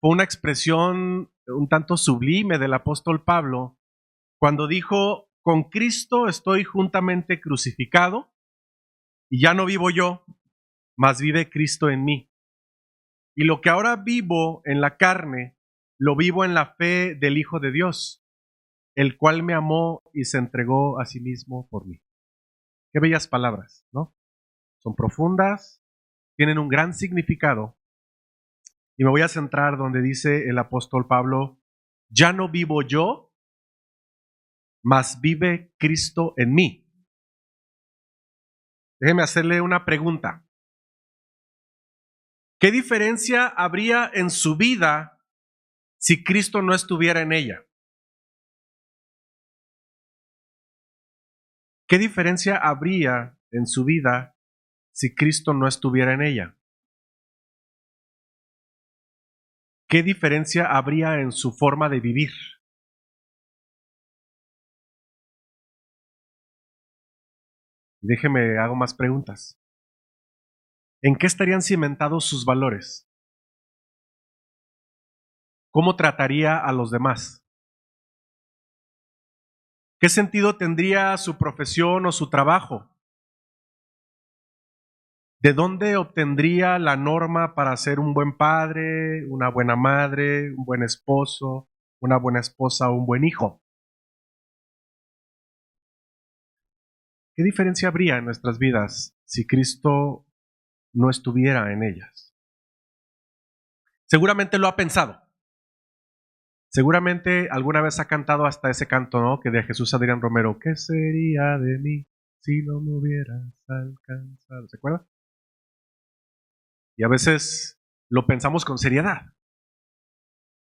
fue una expresión un tanto sublime del apóstol Pablo cuando dijo: con Cristo estoy juntamente crucificado y ya no vivo yo, mas vive Cristo en mí. Y lo que ahora vivo en la carne, lo vivo en la fe del Hijo de Dios, el cual me amó y se entregó a sí mismo por mí. Qué bellas palabras, ¿no? Son profundas, tienen un gran significado. Y me voy a centrar donde dice el apóstol Pablo: ya no vivo yo, mas vive Cristo en mí. Déjeme hacerle una pregunta. ¿Qué diferencia habría en su vida si Cristo no estuviera en ella? ¿Qué diferencia habría en su vida si Cristo no estuviera en ella? ¿Qué diferencia habría en su forma de vivir? Déjeme, hago más preguntas. ¿En qué estarían cimentados sus valores? ¿Cómo trataría a los demás? ¿Qué sentido tendría su profesión o su trabajo? ¿De dónde obtendría la norma para ser un buen padre, una buena madre, un buen esposo, una buena esposa o un buen hijo? ¿Qué diferencia habría en nuestras vidas si Cristo no estuviera en ellas? Seguramente lo ha pensado. Seguramente alguna vez ha cantado hasta ese canto, ¿no?, que de Jesús Adrián Romero: ¿qué sería de mí si no me hubieras alcanzado? ¿Se acuerda? Y a veces lo pensamos con seriedad,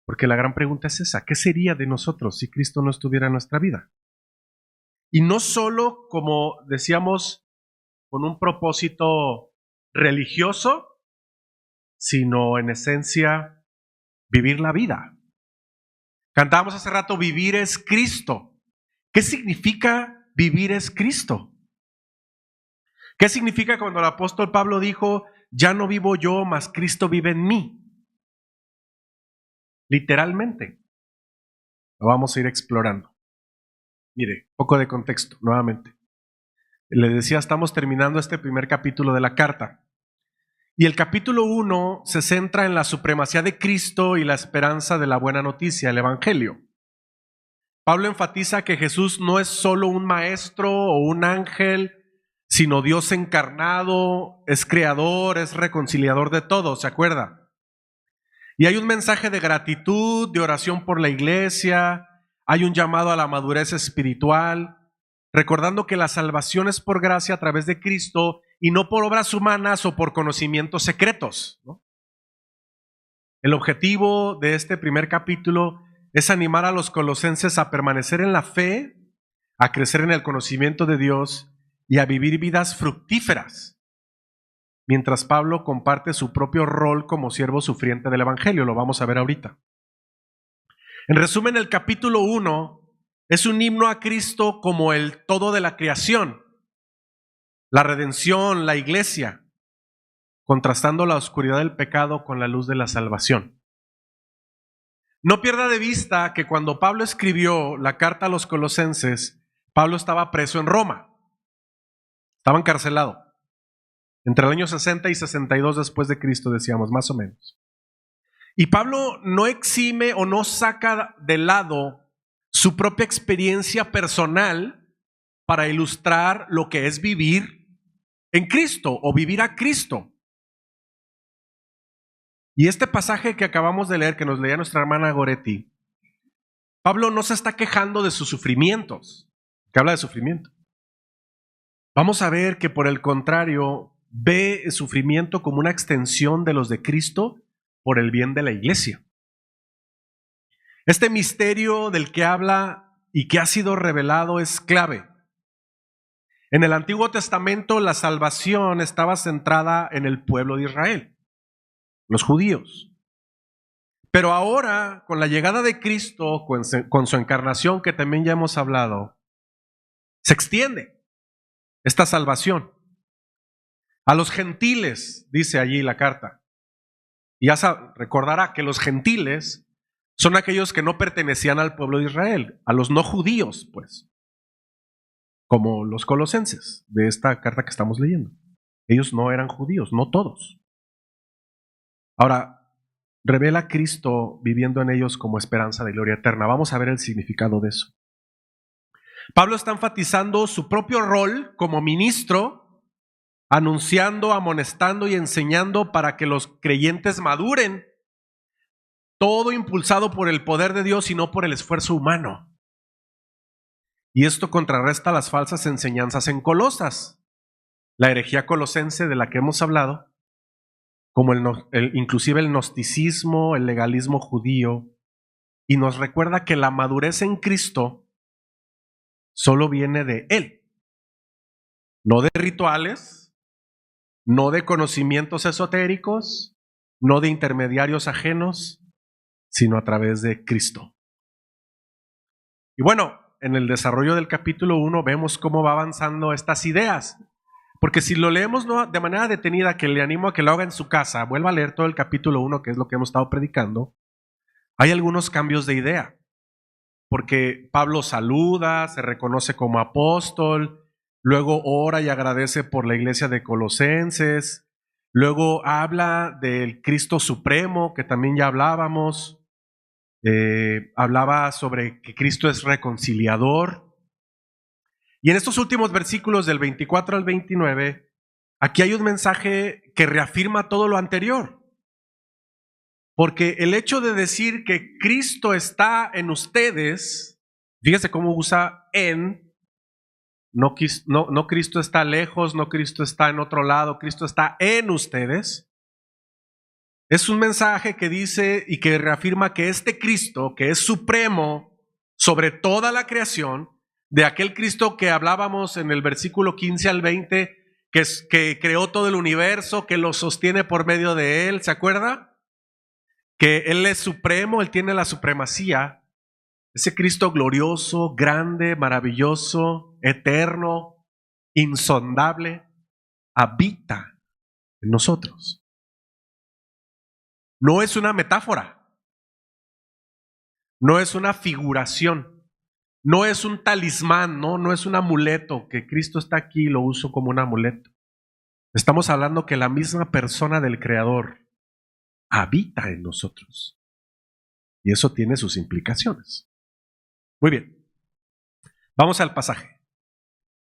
porque la gran pregunta es esa: ¿qué sería de nosotros si Cristo no estuviera en nuestra vida? Y no solo, como decíamos, con un propósito religioso, sino en esencia vivir la vida. Cantábamos hace rato: vivir es Cristo. ¿Qué significa vivir es Cristo? ¿Qué significa cuando el apóstol Pablo dijo: ya no vivo yo, mas Cristo vive en mí? Literalmente. Lo vamos a ir explorando. Mire, poco de contexto, nuevamente. Le decía, estamos terminando este primer capítulo de la carta. Y el capítulo 1 se centra en la supremacía de Cristo y la esperanza de la buena noticia, el Evangelio. Pablo enfatiza que Jesús no es solo un maestro o un ángel, sino Dios encarnado, es creador, es reconciliador de todo, ¿se acuerda? Y hay un mensaje de gratitud, de oración por la iglesia, hay un llamado a la madurez espiritual, recordando que la salvación es por gracia a través de Cristo y no por obras humanas o por conocimientos secretos, ¿no? El objetivo de este primer capítulo es animar a los colosenses a permanecer en la fe, a crecer en el conocimiento de Dios y a vivir vidas fructíferas, mientras Pablo comparte su propio rol como siervo sufriente del Evangelio. Lo vamos a ver ahorita. En resumen, el capítulo 1 es un himno a Cristo como el todo de la creación, la redención, la iglesia, contrastando la oscuridad del pecado con la luz de la salvación. No pierda de vista que cuando Pablo escribió la carta a los colosenses, Pablo estaba preso en Roma, estaba encarcelado, entre el año 60 y 62 después de Cristo, decíamos, más o menos. Y Pablo no exime o no saca de lado su propia experiencia personal para ilustrar lo que es vivir en Cristo o vivir a Cristo. Y este pasaje que acabamos de leer, que nos leía nuestra hermana Goretti, Pablo no se está quejando de sus sufrimientos, que habla de sufrimiento. Vamos a ver que por el contrario ve el sufrimiento como una extensión de los de Cristo por el bien de la iglesia. Este misterio del que habla y que ha sido revelado es clave. En el Antiguo Testamento la salvación estaba centrada en el pueblo de Israel, los judíos. Pero ahora, con la llegada de Cristo, con su encarnación, que también ya hemos hablado, se extiende esta salvación a los gentiles, dice allí la carta. Y ya recordará que los gentiles son aquellos que no pertenecían al pueblo de Israel, a los no judíos, pues, como los colosenses de esta carta que estamos leyendo. Ellos no eran judíos, no todos. Ahora, revela a Cristo viviendo en ellos como esperanza de gloria eterna. Vamos a ver el significado de eso. Pablo está enfatizando su propio rol como ministro, anunciando, amonestando y enseñando para que los creyentes maduren, todo impulsado por el poder de Dios y no por el esfuerzo humano. Y esto contrarresta las falsas enseñanzas en Colosas, la herejía colosense de la que hemos hablado, como inclusive el gnosticismo, el legalismo judío, y nos recuerda que la madurez en Cristo solo viene de Él, no de rituales, no de conocimientos esotéricos, no de intermediarios ajenos, sino a través de Cristo. Y bueno, en el desarrollo del capítulo 1 vemos cómo va avanzando estas ideas. Porque si lo leemos de manera detenida, que le animo a que lo haga en su casa, vuelva a leer todo el capítulo 1, que es lo que hemos estado predicando, hay algunos cambios de idea. Porque Pablo saluda, se reconoce como apóstol, luego ora y agradece por la iglesia de Colosenses, luego habla del Cristo Supremo, que también ya hablábamos, hablaba sobre que Cristo es reconciliador. Y en estos últimos versículos del 24 al 29, aquí hay un mensaje que reafirma todo lo anterior. Porque el hecho de decir que Cristo está en ustedes, fíjese cómo usa en, no Cristo está lejos, no Cristo está en otro lado, Cristo está en ustedes. Es un mensaje que dice y que reafirma que este Cristo, que es supremo sobre toda la creación, de aquel Cristo que hablábamos en el versículo 15 al 20, que creó todo el universo, que lo sostiene por medio de Él, ¿se acuerda? Que Él es supremo, Él tiene la supremacía. Ese Cristo glorioso, grande, maravilloso, eterno, insondable, habita en nosotros. No es una metáfora, no es una figuración. No es un talismán, no es un amuleto, que Cristo está aquí y lo uso como un amuleto. Estamos hablando que la misma persona del Creador habita en nosotros. Y eso tiene sus implicaciones. Muy bien. Vamos al pasaje.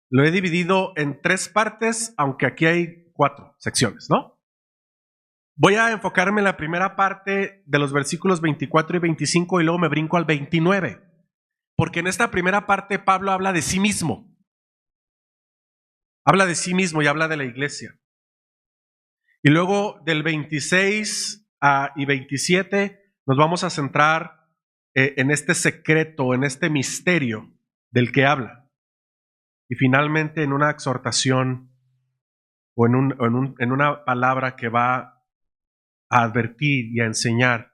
Lo he dividido en 3 partes, aunque aquí hay 4 secciones, ¿no? Voy a enfocarme en la primera parte de los versículos 24 y 25 y luego me brinco al 29. Porque en esta primera parte Pablo habla de sí mismo. Habla de sí mismo y habla de la iglesia. Y luego del 26 y 27 nos vamos a centrar en este secreto, en este misterio del que habla. Y finalmente en una exhortación o en una palabra que va a advertir y a enseñar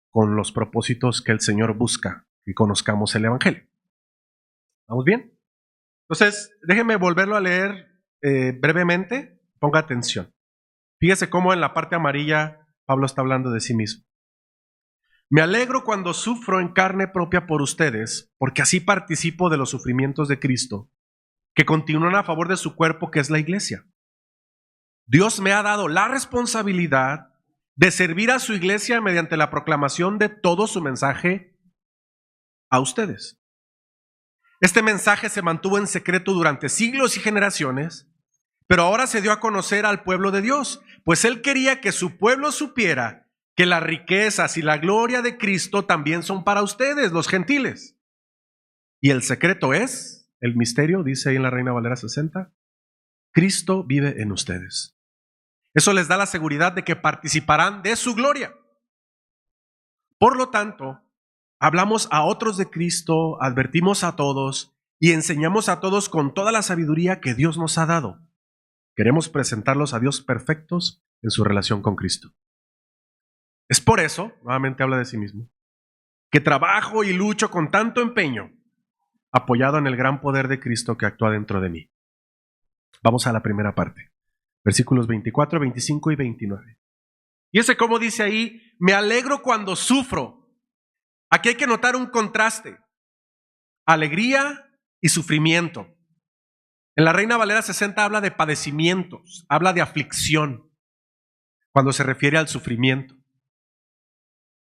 con los propósitos que el Señor busca, que conozcamos el Evangelio. ¿Vamos bien? Entonces, déjenme volverlo a leer brevemente. Ponga atención. Fíjese cómo en la parte amarilla Pablo está hablando de sí mismo. Me alegro cuando sufro en carne propia por ustedes, porque así participo de los sufrimientos de Cristo, que continúan a favor de su cuerpo, que es la iglesia. Dios me ha dado la responsabilidad de servir a su iglesia mediante la proclamación de todo su mensaje a ustedes. Este mensaje se mantuvo en secreto durante siglos y generaciones, pero ahora se dio a conocer al pueblo de Dios, pues Él quería que su pueblo supiera que las riquezas y la gloria de Cristo también son para ustedes, los gentiles. Y el secreto es, el misterio, dice ahí en la Reina Valera 60, Cristo vive en ustedes. Eso les da la seguridad de que participarán de su gloria. Por lo tanto, hablamos a otros de Cristo, advertimos a todos y enseñamos a todos con toda la sabiduría que Dios nos ha dado. Queremos presentarlos a Dios perfectos en su relación con Cristo. Es por eso, nuevamente habla de sí mismo, que trabajo y lucho con tanto empeño, apoyado en el gran poder de Cristo que actúa dentro de mí. Vamos a la primera parte, versículos 24, 25 y 29. Y ese como dice ahí, me alegro cuando sufro. Aquí hay que notar un contraste. Alegría y sufrimiento. En la Reina Valera 60 habla de padecimientos, habla de aflicción, cuando se refiere al sufrimiento.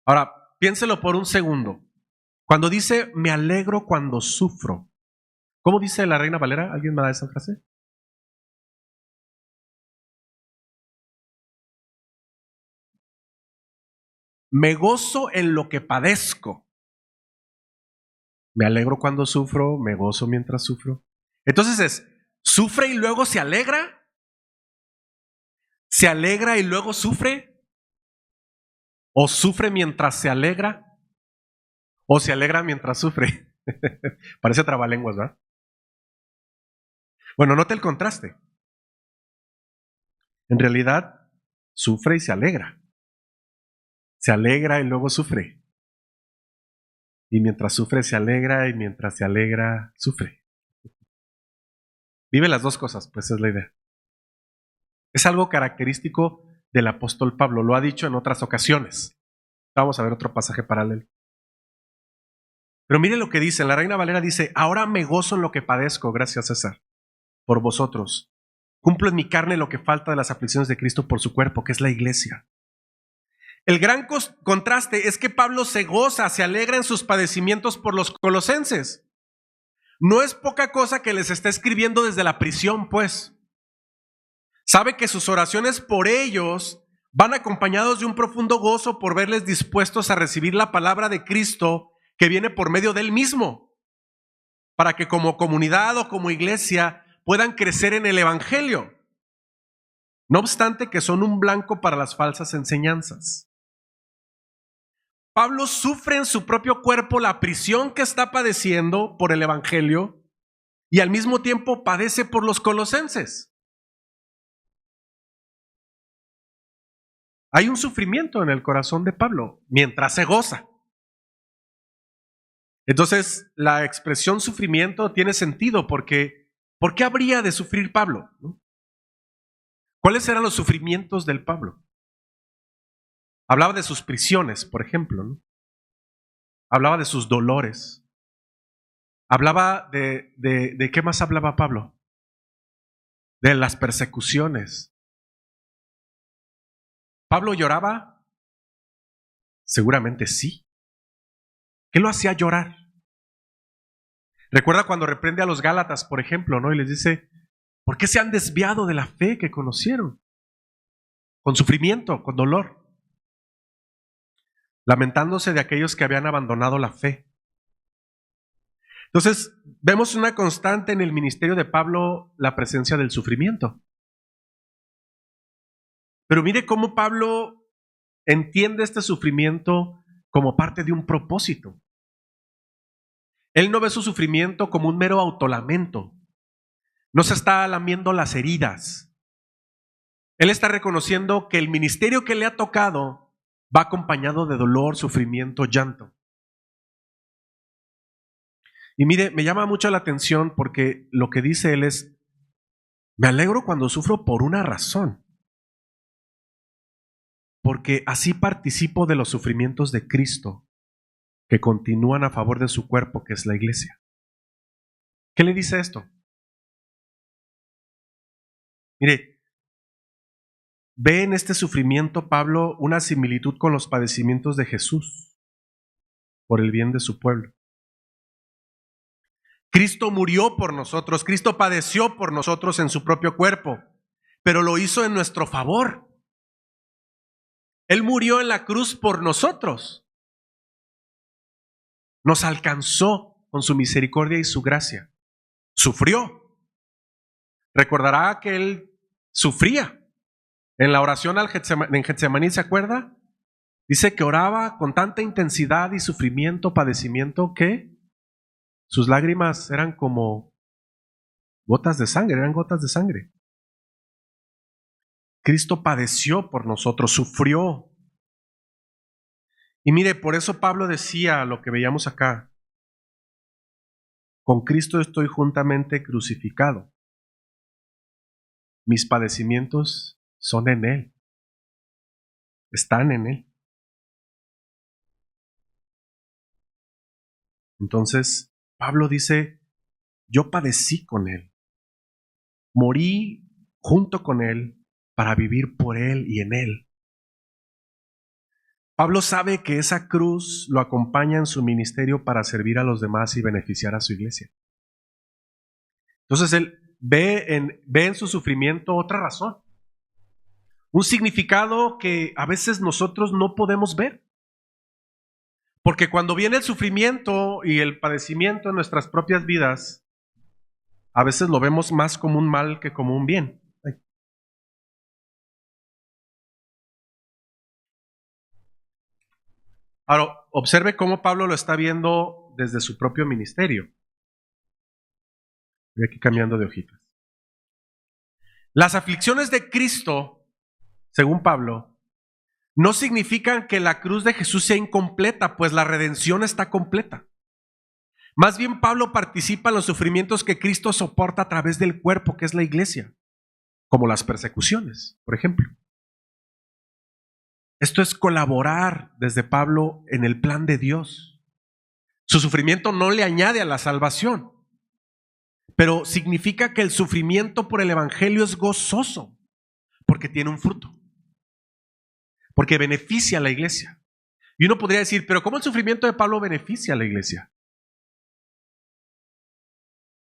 Ahora, piénselo por un segundo. Cuando dice, me alegro cuando sufro, ¿cómo dice la Reina Valera? ¿Alguien me da esa frase? Me gozo en lo que padezco. Me alegro cuando sufro, me gozo mientras sufro. Entonces es, ¿sufre y luego se alegra? ¿Se alegra y luego sufre? ¿O sufre mientras se alegra? ¿O se alegra mientras sufre? Parece trabalenguas, ¿verdad? Bueno, note el contraste. En realidad, sufre y se alegra. Se alegra y luego sufre. Y mientras sufre, se alegra, y mientras se alegra, sufre. Vive las dos cosas, pues esa es la idea. Es algo característico del apóstol Pablo, lo ha dicho en otras ocasiones. Vamos a ver otro pasaje paralelo. Pero mire lo que dice, la Reina Valera dice, ahora me gozo en lo que padezco, gracias César, por vosotros. Cumplo en mi carne lo que falta de las aflicciones de Cristo por su cuerpo, que es la iglesia. El gran contraste es que Pablo se goza, se alegra en sus padecimientos por los colosenses. No es poca cosa que les está escribiendo desde la prisión, pues. Sabe que sus oraciones por ellos van acompañados de un profundo gozo por verles dispuestos a recibir la palabra de Cristo que viene por medio de él mismo, para que como comunidad o como iglesia puedan crecer en el evangelio. No obstante que son un blanco para las falsas enseñanzas. Pablo sufre en su propio cuerpo la prisión que está padeciendo por el evangelio y al mismo tiempo padece por los colosenses. Hay un sufrimiento en el corazón de Pablo mientras se goza. Entonces, la expresión sufrimiento tiene sentido porque ¿por qué habría de sufrir Pablo? ¿No? ¿Cuáles eran los sufrimientos del Pablo? Hablaba de sus prisiones, por ejemplo, ¿no? Hablaba de sus dolores. Hablaba de ¿qué más hablaba Pablo? De las persecuciones. ¿Pablo lloraba? Seguramente sí. ¿Qué lo hacía llorar? Recuerda cuando reprende a los Gálatas, por ejemplo, ¿no? Y les dice, ¿por qué se han desviado de la fe que conocieron? Con sufrimiento, con dolor. Lamentándose de aquellos que habían abandonado la fe. Entonces, vemos una constante en el ministerio de Pablo, la presencia del sufrimiento. Pero mire cómo Pablo entiende este sufrimiento como parte de un propósito. Él no ve su sufrimiento como un mero autolamento. No se está lamiendo las heridas. Él está reconociendo que el ministerio que le ha tocado va acompañado de dolor, sufrimiento, llanto. Y mire, me llama mucho la atención porque lo que dice él es, me alegro cuando sufro por una razón. Porque así participo de los sufrimientos de Cristo que continúan a favor de su cuerpo, que es la iglesia. ¿Qué le dice esto? Mire, ve en este sufrimiento Pablo una similitud con los padecimientos de Jesús por el bien de su pueblo. Cristo murió por nosotros, Cristo padeció por nosotros en su propio cuerpo, pero lo hizo en nuestro favor. Él murió en la cruz por nosotros. Nos alcanzó con su misericordia y su gracia. Sufrió. Recordará que él sufría. En la oración en Getsemaní, ¿se acuerda? Dice que oraba con tanta intensidad y sufrimiento, padecimiento, que sus lágrimas eran como gotas de sangre, eran gotas de sangre. Cristo padeció por nosotros, sufrió. Y mire, por eso Pablo decía lo que veíamos acá. Con Cristo estoy juntamente crucificado. Mis padecimientos son en Él. están en Él. Entonces, Pablo dice, yo padecí con Él, morí junto con Él para vivir por Él y en Él. Pablo sabe que esa cruz lo acompaña en su ministerio para servir a los demás y beneficiar a su iglesia. Entonces él ve en su sufrimiento otra razón, un significado que a veces nosotros no podemos ver. Porque cuando viene el sufrimiento y el padecimiento en nuestras propias vidas, a veces lo vemos más como un mal que como un bien. Ahora, observe cómo Pablo lo está viendo desde su propio ministerio. Voy aquí cambiando de hojitas. Las aflicciones de Cristo, según Pablo, no significan que la cruz de Jesús sea incompleta, pues la redención está completa. Más bien, Pablo participa en los sufrimientos que Cristo soporta a través del cuerpo, que es la iglesia, como las persecuciones, por ejemplo. Esto es colaborar desde Pablo en el plan de Dios. Su sufrimiento no le añade a la salvación, pero significa que el sufrimiento por el evangelio es gozoso, porque tiene un fruto, porque beneficia a la iglesia. Y uno podría decir, pero ¿cómo el sufrimiento de Pablo beneficia a la iglesia?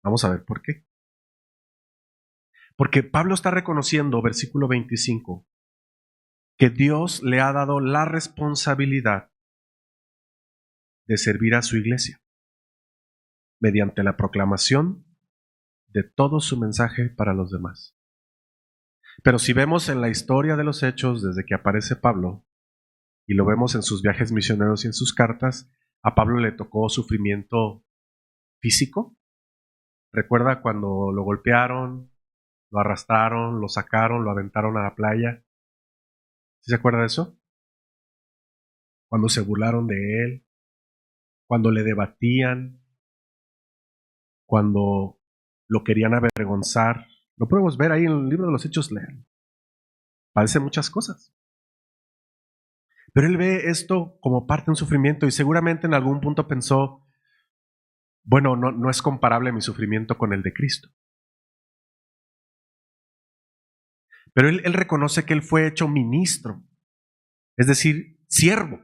Vamos a ver por qué. Porque Pablo está reconociendo, versículo 25, que Dios le ha dado la responsabilidad de servir a su iglesia mediante la proclamación de todo su mensaje para los demás. Pero si vemos en la historia de los hechos desde que aparece Pablo, y lo vemos en sus viajes misioneros y en sus cartas, a Pablo le tocó sufrimiento físico. ¿Recuerda cuando lo golpearon, lo arrastraron, lo sacaron, lo aventaron a la playa? ¿Sí se acuerda de eso? Cuando se burlaron de él, cuando le debatían, cuando lo querían avergonzar. Lo podemos ver ahí en el libro de los Hechos, lean. Padece muchas cosas. Pero él ve esto como parte de un sufrimiento y seguramente en algún punto pensó, bueno, no es comparable mi sufrimiento con el de Cristo. Pero él reconoce que él fue hecho ministro, es decir, siervo.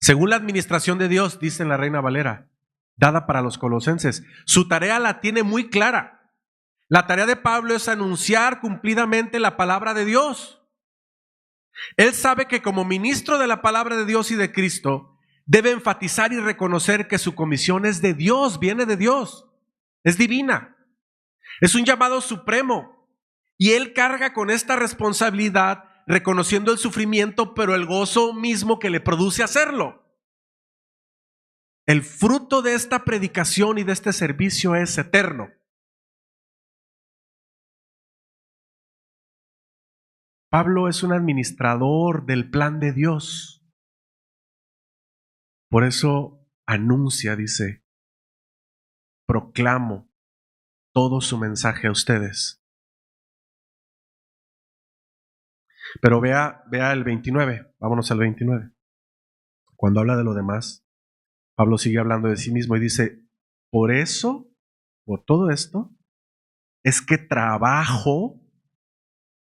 Según la administración de Dios, dice la Reina Valera, dada para los colosenses, su tarea la tiene muy clara. La tarea de Pablo es anunciar cumplidamente la palabra de Dios. Él sabe que como ministro de la palabra de Dios y de Cristo, debe enfatizar y reconocer que su comisión es de Dios, viene de Dios, es divina, es un llamado supremo. Y él carga con esta responsabilidad, reconociendo el sufrimiento, pero el gozo mismo que le produce hacerlo. El fruto de esta predicación y de este servicio es eterno. Pablo es un administrador del plan de Dios. Por eso anuncia, dice, proclamo todo su mensaje a ustedes. Pero vea el 29, vámonos al 29. Cuando habla de lo demás, Pablo sigue hablando de sí mismo y dice, por eso, por todo esto, es que trabajo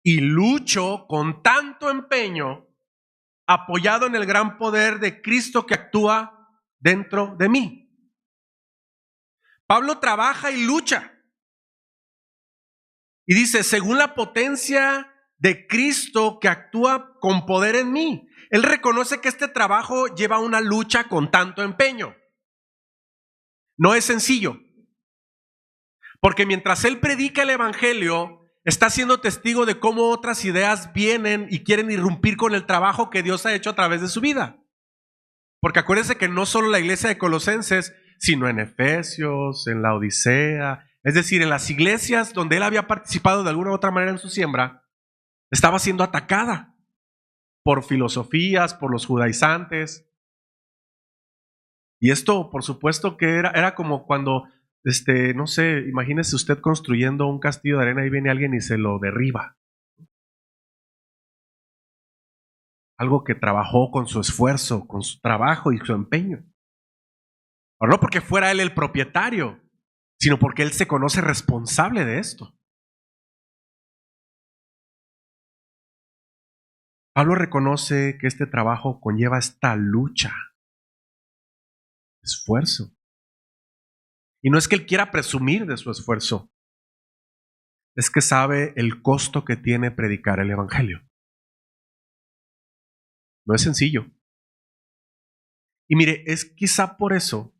y lucho con tanto empeño, apoyado en el gran poder de Cristo que actúa dentro de mí. Pablo trabaja y lucha. Y dice, según la potencia de Cristo que actúa con poder en mí. Él reconoce que este trabajo lleva una lucha con tanto empeño. No es sencillo. Porque mientras él predica el evangelio, está siendo testigo de cómo otras ideas vienen y quieren irrumpir con el trabajo que Dios ha hecho a través de su vida. Porque acuérdense que no solo la iglesia de Colosenses, sino en Efesios, en la Odisea, es decir, en las iglesias donde él había participado de alguna u otra manera en su siembra, estaba siendo atacada por filosofías, por los judaizantes. Y esto, por supuesto, que era como cuando, no sé, imagínese usted construyendo un castillo de arena y viene alguien y se lo derriba. algo que trabajó con su esfuerzo, con su trabajo y su empeño. Pero no porque fuera él el propietario, sino porque él se conoce responsable de esto. Pablo reconoce que este trabajo conlleva esta lucha, esfuerzo. Y no es que él quiera presumir de su esfuerzo, es que sabe el costo que tiene predicar el Evangelio. No es sencillo. Y mire, es quizá por eso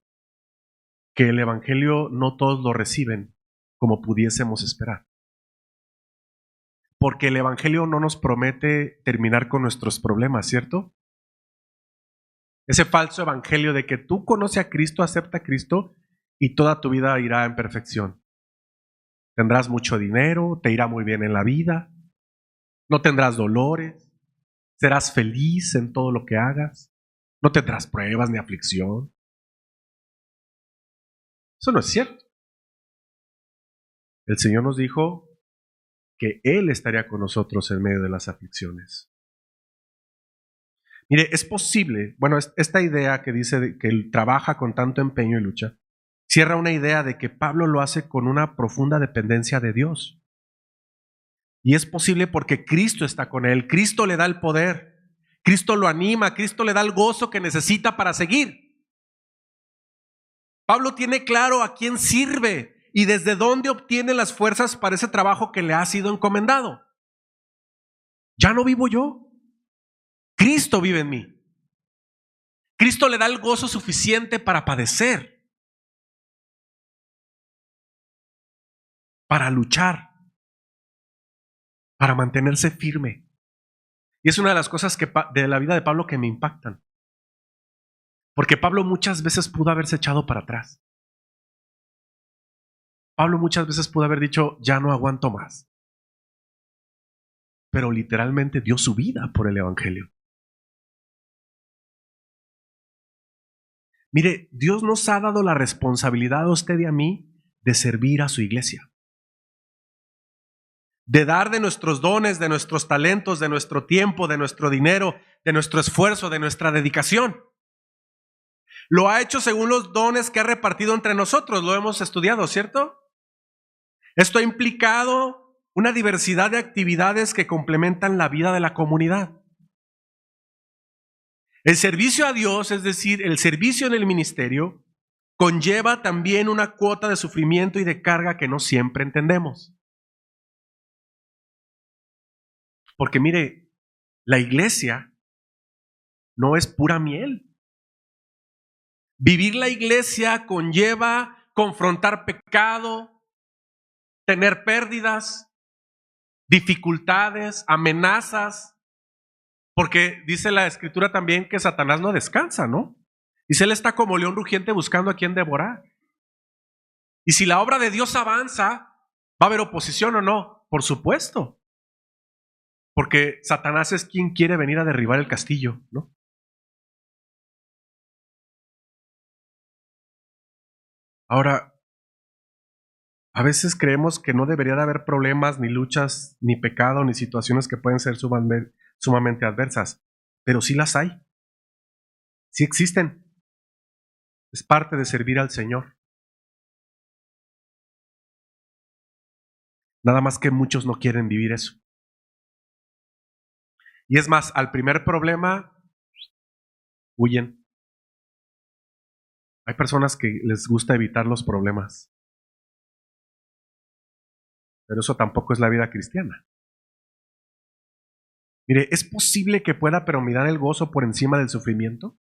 que el Evangelio no todos lo reciben como pudiésemos esperar. Porque el Evangelio no nos promete terminar con nuestros problemas, ¿cierto? Ese falso evangelio de que tú conoces a Cristo, acepta a Cristo y toda tu vida irá en perfección. Tendrás mucho dinero, te irá muy bien en la vida, no tendrás dolores, serás feliz en todo lo que hagas, no tendrás pruebas ni aflicción. Eso no es cierto. El Señor nos dijo que Él estaría con nosotros en medio de las aflicciones. Mire, es posible, bueno, esta idea que dice que Él trabaja con tanto empeño y lucha, cierra una idea de que Pablo lo hace con una profunda dependencia de Dios. Y es posible porque Cristo está con él, Cristo le da el poder, Cristo lo anima, Cristo le da el gozo que necesita para seguir. Pablo tiene claro a quién sirve y desde dónde obtiene las fuerzas para ese trabajo que le ha sido encomendado. Ya no vivo yo, Cristo vive en mí. Cristo le da el gozo suficiente para padecer, para luchar, para mantenerse firme. Y es una de las cosas de la vida de Pablo que me impactan. Porque Pablo muchas veces pudo haberse echado para atrás. Pablo muchas veces pudo haber dicho, ya no aguanto más. Pero literalmente dio su vida por el Evangelio. Mire, Dios nos ha dado la responsabilidad a usted y a mí de servir a su iglesia. De dar de nuestros dones, de nuestros talentos, de nuestro tiempo, de nuestro dinero, de nuestro esfuerzo, de nuestra dedicación. Lo ha hecho según los dones que ha repartido entre nosotros. Lo hemos estudiado, ¿cierto? Esto ha implicado una diversidad de actividades que complementan la vida de la comunidad. El servicio a Dios, es decir, el servicio en el ministerio, conlleva también una cuota de sufrimiento y de carga que no siempre entendemos. Porque mire, la iglesia no es pura miel. Vivir la iglesia conlleva confrontar pecado, tener pérdidas, dificultades, amenazas, porque dice la Escritura también que Satanás no descansa, ¿no? Dice, él está como león rugiente buscando a quien devorar. Y si la obra de Dios avanza, ¿va a haber oposición o no? Por supuesto. Porque Satanás es quien quiere venir a derribar el castillo, ¿no? Ahora, a veces creemos que no debería de haber problemas, ni luchas, ni pecado, ni situaciones que pueden ser sumamente adversas. Pero sí las hay. Sí existen. Es parte de servir al Señor. Nada más que muchos no quieren vivir eso. Y es más, al primer problema, huyen. Hay personas que les gusta evitar los problemas. Pero eso tampoco es la vida cristiana. Mire, ¿es posible que pueda predominar el gozo por encima del sufrimiento?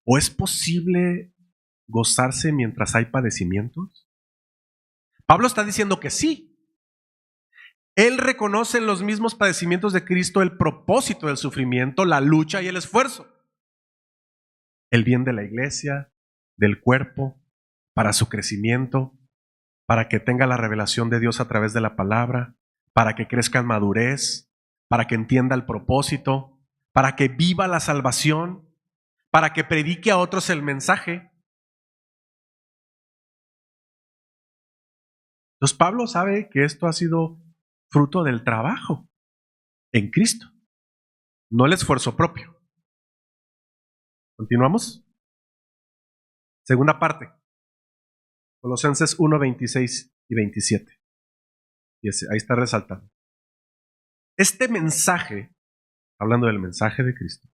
¿O es posible gozarse mientras hay padecimientos? Pablo está diciendo que sí. Él reconoce en los mismos padecimientos de Cristo el propósito del sufrimiento, la lucha y el esfuerzo. El bien de la iglesia, del cuerpo, para su crecimiento, para que tenga la revelación de Dios a través de la palabra, para que crezca en madurez, para que entienda el propósito, para que viva la salvación, para que predique a otros el mensaje. Entonces Pablo sabe que esto ha sido fruto del trabajo en Cristo. no el esfuerzo propio. ¿Continuamos? Segunda parte, Colosenses 1, 26 y 27. Ahí está resaltado. Este mensaje, hablando del mensaje de Cristo,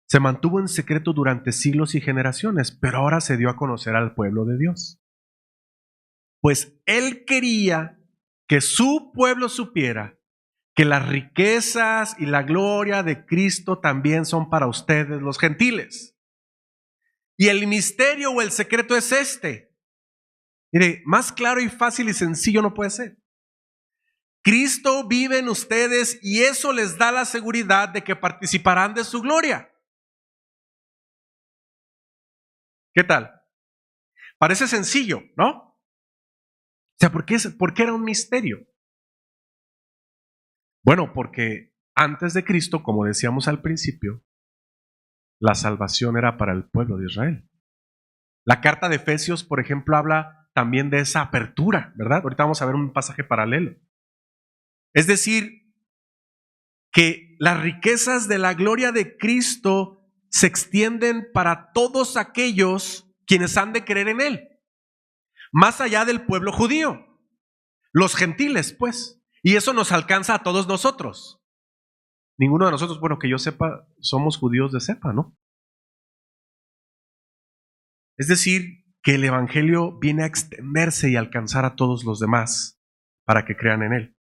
se mantuvo en secreto durante siglos y generaciones, pero ahora se dio a conocer al pueblo de Dios. Pues Él quería que su pueblo supiera que las riquezas y la gloria de Cristo también son para ustedes, los gentiles. Y el misterio o el secreto es este. Mire, más claro y fácil y sencillo no puede ser. Cristo vive en ustedes y eso les da la seguridad de que participarán de su gloria. ¿Qué tal? Parece sencillo, ¿no? O sea, ¿por qué era un misterio? Bueno, porque antes de Cristo, como decíamos al principio, la salvación era para el pueblo de Israel. La carta de Efesios, por ejemplo, habla también de esa apertura, ¿verdad? Ahorita vamos a ver un pasaje paralelo. Es decir, que las riquezas de la gloria de Cristo se extienden para todos aquellos quienes han de creer en Él, más allá del pueblo judío, los gentiles, pues. Y eso nos alcanza a todos nosotros. Ninguno de nosotros, bueno, que yo sepa, somos judíos de cepa, ¿no? Es decir, que el evangelio viene a extenderse y alcanzar a todos los demás para que crean en él.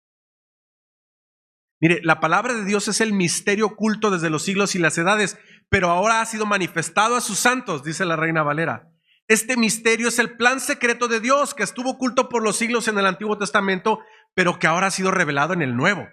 Mire, la palabra de Dios es el misterio oculto desde los siglos y las edades, pero ahora ha sido manifestado a sus santos, dice la Reina Valera. Este misterio es el plan secreto de Dios que estuvo oculto por los siglos en el Antiguo Testamento, pero que ahora ha sido revelado en el Nuevo.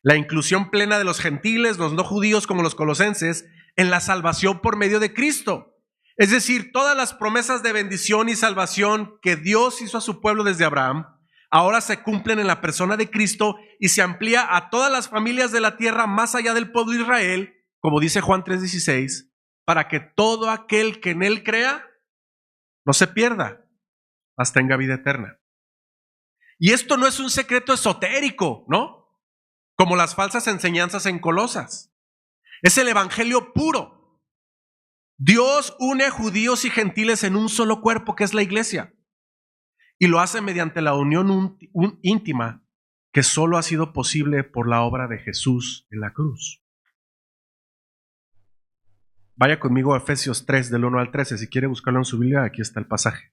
La inclusión plena de los gentiles, los no judíos como los colosenses, en la salvación por medio de Cristo. Es decir, todas las promesas de bendición y salvación que Dios hizo a su pueblo desde Abraham, ahora se cumplen en la persona de Cristo y se amplía a todas las familias de la tierra más allá del pueblo de Israel, como dice Juan 3:16, para que todo aquel que en él crea no se pierda, mas tenga vida eterna. Y esto no es un secreto esotérico, ¿no? Como las falsas enseñanzas en Colosas. Es el evangelio puro. Dios une judíos y gentiles en un solo cuerpo, que es la iglesia. Y lo hace mediante la unión íntima que solo ha sido posible por la obra de Jesús en la cruz. Vaya conmigo a Efesios 3, del 1 al 13. Si quiere buscarlo en su Biblia, aquí está el pasaje.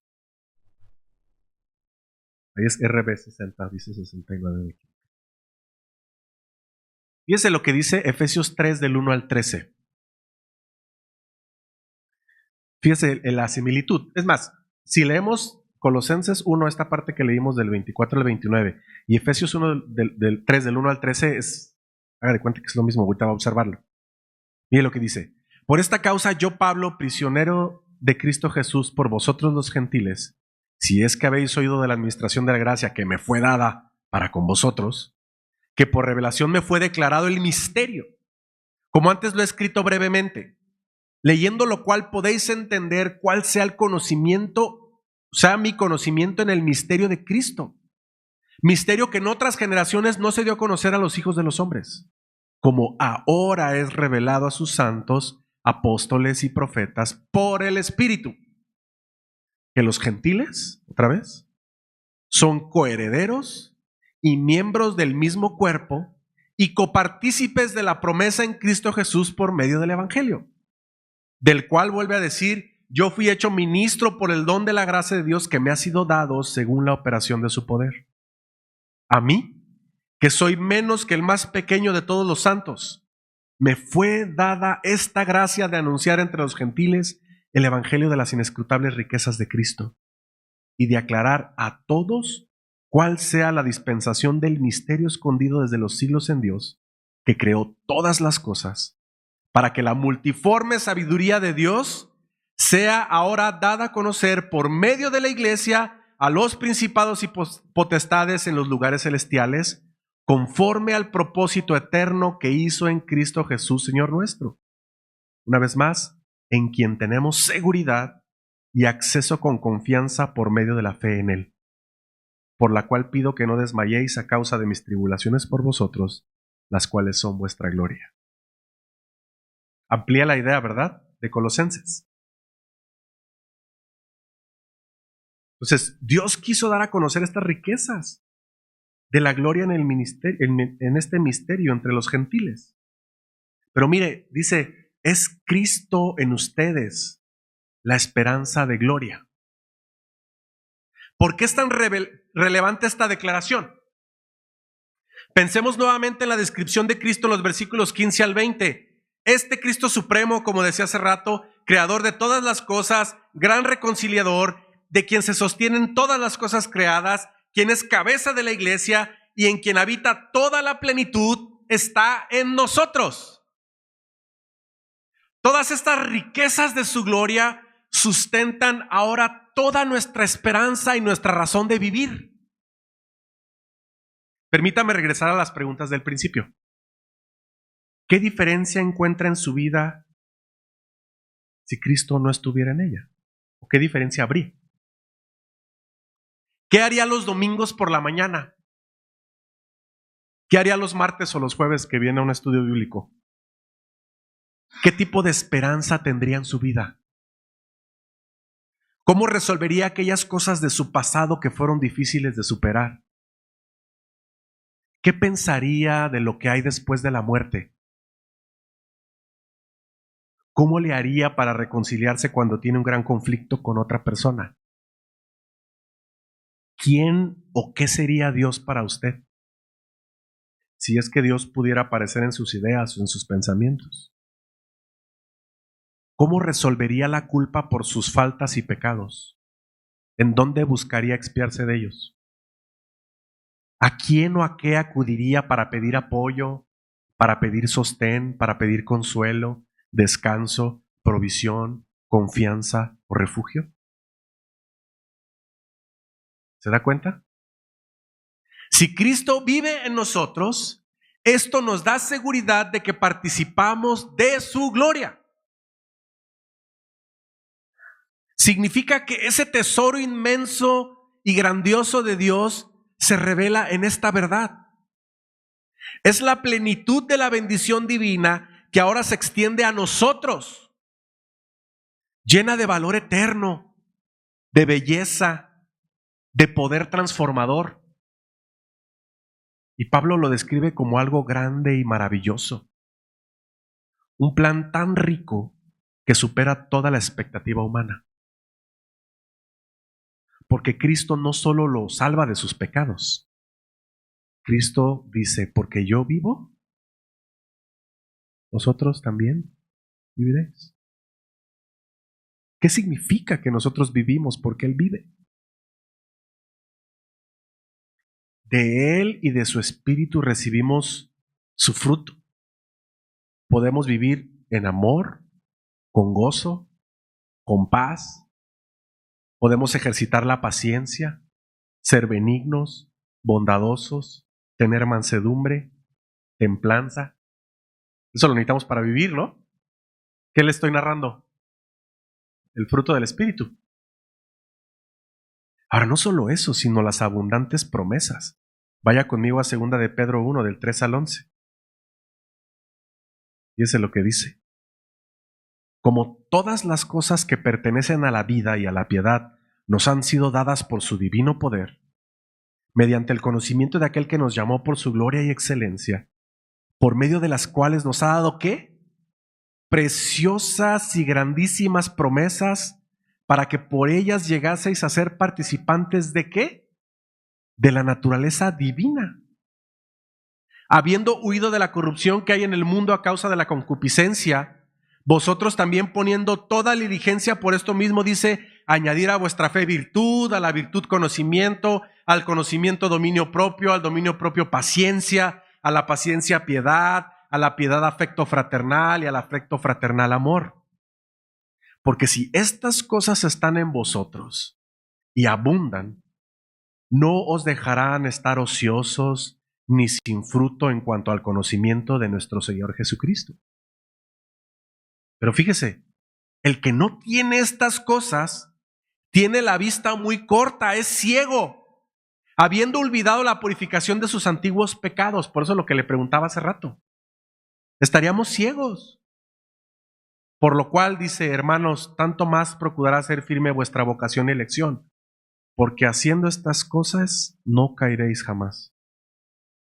Ahí es RB 60, dice 69. Fíjese lo que dice Efesios 3, del 1 al 13. Fíjese en la similitud. Es más, si leemos Colosenses 1, esta parte que leímos del 24 al 29, y Efesios 1 del 3, del 1 al 13, haga de cuenta que es lo mismo, ahorita va a observarlo. Mire lo que dice. Por esta causa yo, Pablo, prisionero de Cristo Jesús por vosotros los gentiles, si es que habéis oído de la administración de la gracia que me fue dada para con vosotros, que por revelación me fue declarado el misterio, como antes lo he escrito brevemente, leyendo lo cual podéis entender cuál sea el conocimiento, o sea, mi conocimiento en el misterio de Cristo. Misterio que en otras generaciones no se dio a conocer a los hijos de los hombres, como ahora es revelado a sus santos, apóstoles y profetas por el Espíritu. Que los gentiles, otra vez, son coherederos y miembros del mismo cuerpo y copartícipes de la promesa en Cristo Jesús por medio del Evangelio, del cual vuelve a decir, yo fui hecho ministro por el don de la gracia de Dios que me ha sido dado según la operación de su poder. A mí, que soy menos que el más pequeño de todos los santos, me fue dada esta gracia de anunciar entre los gentiles el evangelio de las inescrutables riquezas de Cristo y de aclarar a todos cuál sea la dispensación del misterio escondido desde los siglos en Dios, que creó todas las cosas, para que la multiforme sabiduría de Dios sea ahora dada a conocer por medio de la iglesia a los principados y potestades en los lugares celestiales, conforme al propósito eterno que hizo en Cristo Jesús, Señor nuestro. Una vez más, en quien tenemos seguridad y acceso con confianza por medio de la fe en Él, por la cual pido que no desmayéis a causa de mis tribulaciones por vosotros, las cuales son vuestra gloria. Amplía la idea, ¿verdad?, de Colosenses. Entonces, Dios quiso dar a conocer estas riquezas de la gloria en el ministerio, en este misterio entre los gentiles. Pero mire, dice, es Cristo en ustedes la esperanza de gloria. ¿Por qué es tan relevante esta declaración? Pensemos nuevamente en la descripción de Cristo en los versículos 15 al 20. Este Cristo supremo, como decía hace rato, creador de todas las cosas, gran reconciliador, de quien se sostienen todas las cosas creadas, quien es cabeza de la iglesia y en quien habita toda la plenitud, está en nosotros. Todas estas riquezas de su gloria sustentan ahora toda nuestra esperanza y nuestra razón de vivir. Permítame regresar a las preguntas del principio. ¿Qué diferencia encuentra en su vida si Cristo no estuviera en ella? ¿O qué diferencia habría? ¿Qué haría los domingos por la mañana? ¿Qué haría los martes o los jueves que viene a un estudio bíblico? ¿Qué tipo de esperanza tendría en su vida? ¿Cómo resolvería aquellas cosas de su pasado que fueron difíciles de superar? ¿Qué pensaría de lo que hay después de la muerte? ¿Cómo le haría para reconciliarse cuando tiene un gran conflicto con otra persona? ¿Quién o qué sería Dios para usted? Si es que Dios pudiera aparecer en sus ideas o en sus pensamientos. ¿Cómo resolvería la culpa por sus faltas y pecados? ¿En dónde buscaría expiarse de ellos? ¿A quién o a qué acudiría para pedir apoyo, para pedir sostén, para pedir consuelo, descanso, provisión, confianza o refugio? ¿Se da cuenta? Si Cristo vive en nosotros, esto nos da seguridad de que participamos de su gloria. Significa que ese tesoro inmenso y grandioso de Dios se revela en esta verdad. Es la plenitud de la bendición divina que ahora se extiende a nosotros, llena de valor eterno, de belleza, de poder transformador. Y Pablo lo describe como algo grande y maravilloso. Un plan tan rico que supera toda la expectativa humana. Porque Cristo no solo lo salva de sus pecados. Cristo dice, porque yo vivo, vosotros también viviréis. ¿Qué significa que nosotros vivimos porque Él vive? De Él y de su Espíritu recibimos su fruto. Podemos vivir en amor, con gozo, con paz. Podemos ejercitar la paciencia, ser benignos, bondadosos, tener mansedumbre, templanza. Eso lo necesitamos para vivir, ¿no? ¿Qué le estoy narrando? El fruto del Espíritu. Ahora, no solo eso, sino las abundantes promesas. Vaya conmigo a 2 de Pedro 1, del 3 al 11. Fíjese lo que dice. Como todas las cosas que pertenecen a la vida y a la piedad nos han sido dadas por su divino poder, mediante el conocimiento de aquel que nos llamó por su gloria y excelencia, por medio de las cuales nos ha dado, ¿qué? Preciosas y grandísimas promesas, para que por ellas llegaseis a ser participantes ¿de qué? De la naturaleza divina. Habiendo huido de la corrupción que hay en el mundo a causa de la concupiscencia, vosotros también poniendo toda diligencia por esto mismo, dice, añadir a vuestra fe virtud, a la virtud conocimiento, al conocimiento dominio propio, al dominio propio paciencia, a la paciencia piedad, a la piedad afecto fraternal y al afecto fraternal amor. Porque si estas cosas están en vosotros y abundan, no os dejarán estar ociosos ni sin fruto en cuanto al conocimiento de nuestro Señor Jesucristo. Pero fíjese, el que no tiene estas cosas tiene la vista muy corta, es ciego, habiendo olvidado la purificación de sus antiguos pecados. Por eso lo que le preguntaba hace rato. Estaríamos ciegos. Por lo cual dice, hermanos, tanto más procurará ser firme vuestra vocación y elección, porque haciendo estas cosas no caeréis jamás.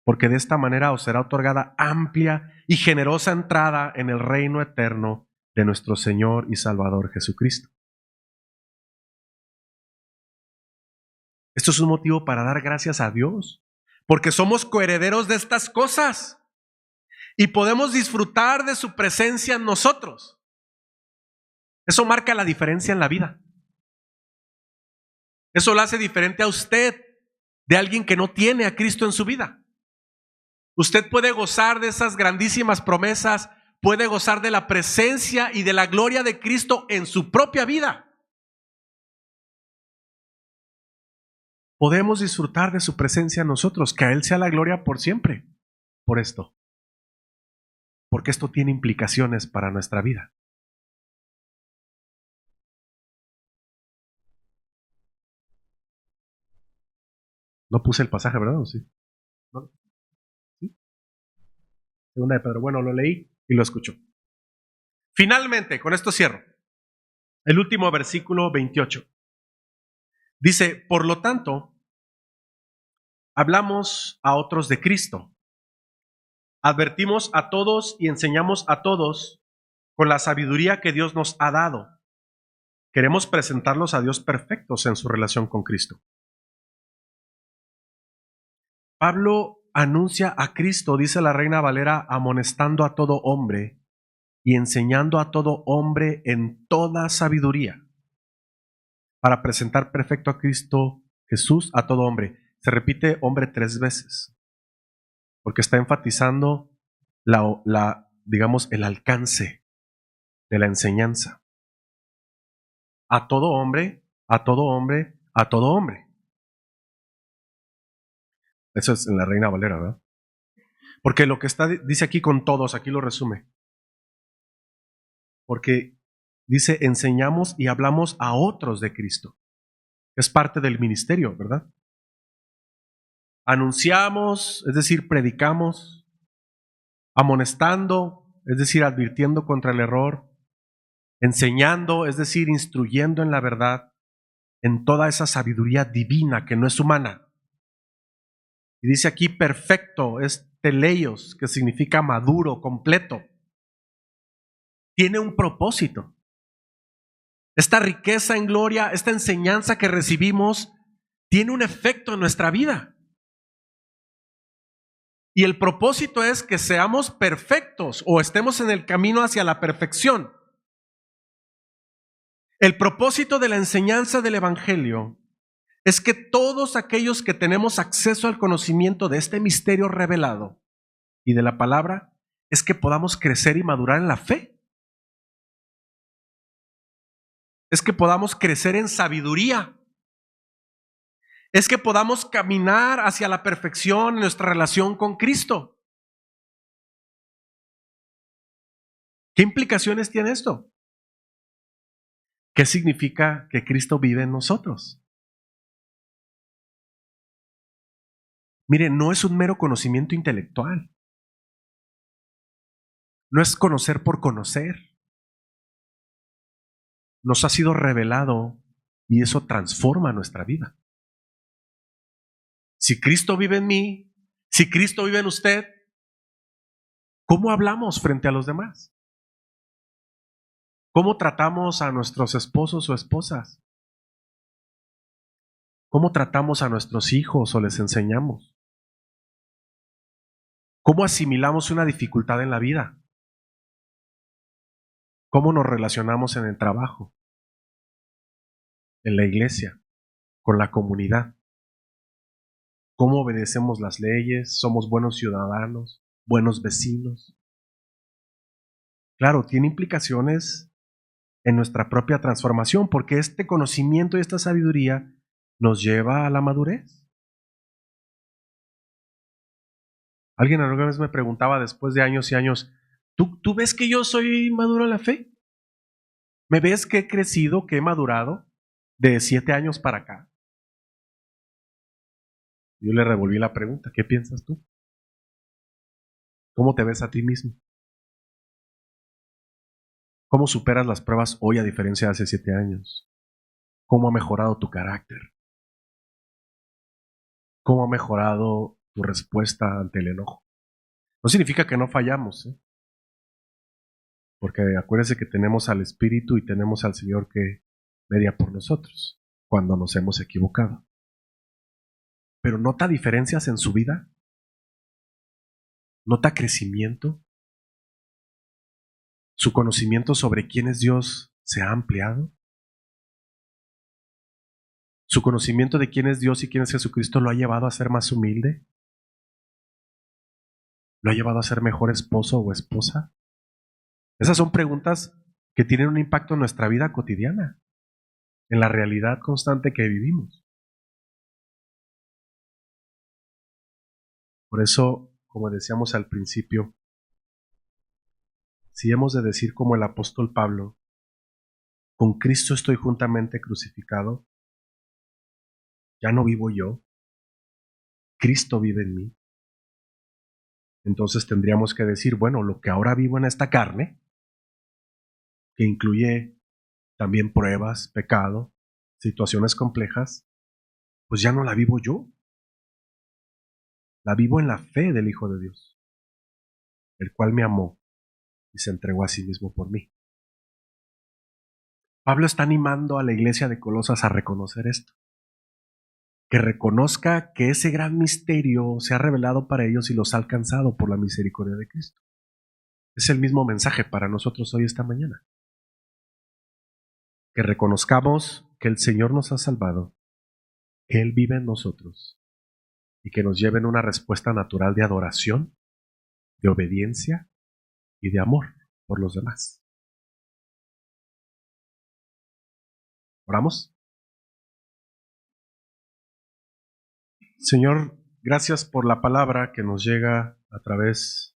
Porque de esta manera os será otorgada amplia y generosa entrada en el reino eterno de nuestro Señor y Salvador Jesucristo. Esto es un motivo para dar gracias a Dios, porque somos coherederos de estas cosas y podemos disfrutar de su presencia en nosotros. Eso marca la diferencia en la vida. Eso lo hace diferente a usted de alguien que no tiene a Cristo en su vida. Usted puede gozar de esas grandísimas promesas, puede gozar de la presencia y de la gloria de Cristo en su propia vida. Podemos disfrutar de su presencia en nosotros, que a Él sea la gloria por siempre, por esto. Porque esto tiene implicaciones para nuestra vida. No puse el pasaje, ¿verdad? ¿O sí? ¿No? ¿Sí? Segunda de Pedro. Bueno, lo leí y lo escucho. Finalmente, con esto cierro. El último versículo 28. Dice, por lo tanto, hablamos a otros de Cristo. Advertimos a todos y enseñamos a todos con la sabiduría que Dios nos ha dado. Queremos presentarlos a Dios perfectos en su relación con Cristo. Pablo anuncia a Cristo, dice la Reina Valera, amonestando a todo hombre y enseñando a todo hombre en toda sabiduría, para presentar perfecto a Cristo Jesús a todo hombre. Se repite hombre 3 veces, porque está enfatizando digamos, el alcance de la enseñanza. A todo hombre, a todo hombre, a todo hombre. Eso es en la Reina Valera, ¿verdad? Porque lo que dice aquí con todos, aquí lo resume. Porque dice, enseñamos y hablamos a otros de Cristo. Es parte del ministerio, ¿verdad? Anunciamos, es decir, predicamos, amonestando, es decir, advirtiendo contra el error, enseñando, es decir, instruyendo en la verdad, en toda esa sabiduría divina que no es humana. Y dice aquí perfecto, es teleios, que significa maduro, completo. Tiene un propósito. Esta riqueza en gloria, esta enseñanza que recibimos, tiene un efecto en nuestra vida. Y el propósito es que seamos perfectos o estemos en el camino hacia la perfección. El propósito de la enseñanza del Evangelio es que todos aquellos que tenemos acceso al conocimiento de este misterio revelado y de la palabra, es que podamos crecer y madurar en la fe. Es que podamos crecer en sabiduría. Es que podamos caminar hacia la perfección en nuestra relación con Cristo. ¿Qué implicaciones tiene esto? ¿Qué significa que Cristo vive en nosotros? Mire, no es un mero conocimiento intelectual. No es conocer por conocer. Nos ha sido revelado y eso transforma nuestra vida. Si Cristo vive en mí, si Cristo vive en usted, ¿cómo hablamos frente a los demás? ¿Cómo tratamos a nuestros esposos o esposas? ¿Cómo tratamos a nuestros hijos o les enseñamos? ¿Cómo asimilamos una dificultad en la vida? ¿Cómo nos relacionamos en el trabajo, en la iglesia, con la comunidad? ¿Cómo obedecemos las leyes? ¿Somos buenos ciudadanos, buenos vecinos? Claro, tiene implicaciones en nuestra propia transformación, porque este conocimiento y esta sabiduría nos lleva a la madurez. Alguien alguna vez me preguntaba después de años y años, ¿tú ves que yo soy maduro en la fe? ¿Me ves que he crecido, que he madurado de 7 años para acá? Yo le revolví la pregunta, ¿qué piensas tú? ¿Cómo te ves a ti mismo? ¿Cómo superas las pruebas hoy a diferencia de hace 7 años? ¿Cómo ha mejorado tu carácter? ¿Cómo ha mejorado tu respuesta ante el enojo? No significa que no fallamos, ¿eh? Porque acuérdese que tenemos al Espíritu y tenemos al Señor que media por nosotros cuando nos hemos equivocado. Pero ¿nota diferencias en su vida? ¿Nota crecimiento? ¿Su conocimiento sobre quién es Dios se ha ampliado? ¿Su conocimiento de quién es Dios y quién es Jesucristo lo ha llevado a ser más humilde? ¿Lo ha llevado a ser mejor esposo o esposa? Esas son preguntas que tienen un impacto en nuestra vida cotidiana, en la realidad constante que vivimos. Por eso, como decíamos al principio, si hemos de decir como el apóstol Pablo, con Cristo estoy juntamente crucificado, ya no vivo yo, Cristo vive en mí. Entonces tendríamos que decir, bueno, lo que ahora vivo en esta carne, que incluye también pruebas, pecado, situaciones complejas, pues ya no la vivo yo, la vivo en la fe del Hijo de Dios, el cual me amó y se entregó a sí mismo por mí. Pablo está animando a la iglesia de Colosas a reconocer esto, que reconozca que ese gran misterio se ha revelado para ellos y los ha alcanzado por la misericordia de Cristo. Es el mismo mensaje para nosotros hoy esta mañana. Que reconozcamos que el Señor nos ha salvado, que Él vive en nosotros y que nos lleve en una respuesta natural de adoración, de obediencia y de amor por los demás. ¿Oramos? Señor, gracias por la palabra que nos llega a través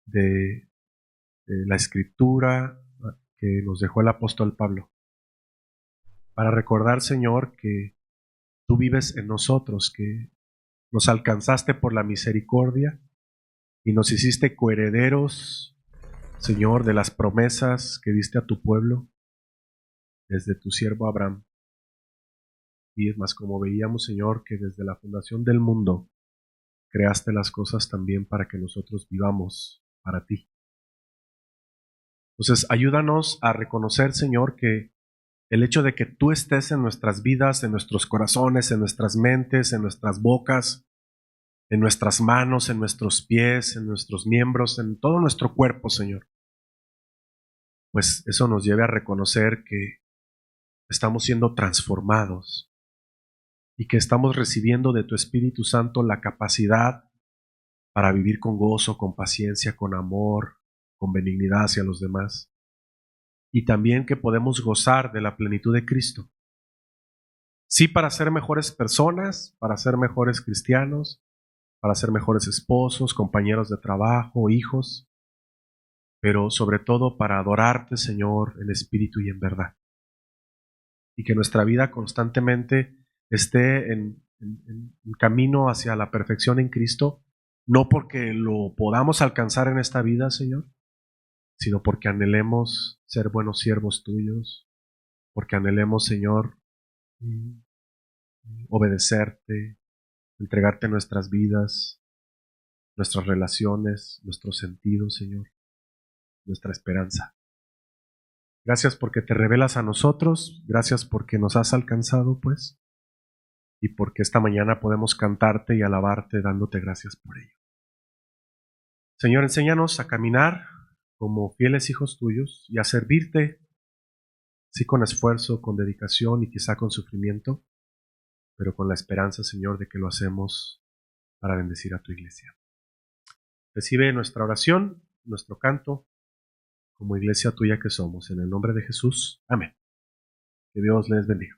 de la escritura que nos dejó el apóstol Pablo. Para recordar, Señor, que tú vives en nosotros, que nos alcanzaste por la misericordia y nos hiciste coherederos, Señor, de las promesas que diste a tu pueblo desde tu siervo Abraham. Y es más, como veíamos, Señor, que desde la fundación del mundo creaste las cosas también para que nosotros vivamos para ti. Entonces, ayúdanos a reconocer, Señor, que el hecho de que tú estés en nuestras vidas, en nuestros corazones, en nuestras mentes, en nuestras bocas, en nuestras manos, en nuestros pies, en nuestros miembros, en todo nuestro cuerpo, Señor, pues eso nos lleve a reconocer que estamos siendo transformados y que estamos recibiendo de tu Espíritu Santo la capacidad para vivir con gozo, con paciencia, con amor, con benignidad hacia los demás. Y también que podemos gozar de la plenitud de Cristo. Sí, para ser mejores personas, para ser mejores cristianos, para ser mejores esposos, compañeros de trabajo, hijos, pero sobre todo para adorarte, Señor, en espíritu y en verdad. Y que nuestra vida constantemente esté en camino hacia la perfección en Cristo, no porque lo podamos alcanzar en esta vida, Señor, sino porque anhelemos ser buenos siervos tuyos, porque anhelemos, Señor, obedecerte, entregarte nuestras vidas, nuestras relaciones, nuestros sentidos, Señor, nuestra esperanza. Gracias porque te revelas a nosotros, gracias porque nos has alcanzado, pues, y porque esta mañana podemos cantarte y alabarte dándote gracias por ello. Señor, enséñanos a caminar como fieles hijos tuyos y a servirte, sí con esfuerzo, con dedicación y quizá con sufrimiento, pero con la esperanza, Señor, de que lo hacemos para bendecir a tu iglesia. Recibe nuestra oración, nuestro canto, como iglesia tuya que somos. En el nombre de Jesús. Amén. Que Dios les bendiga.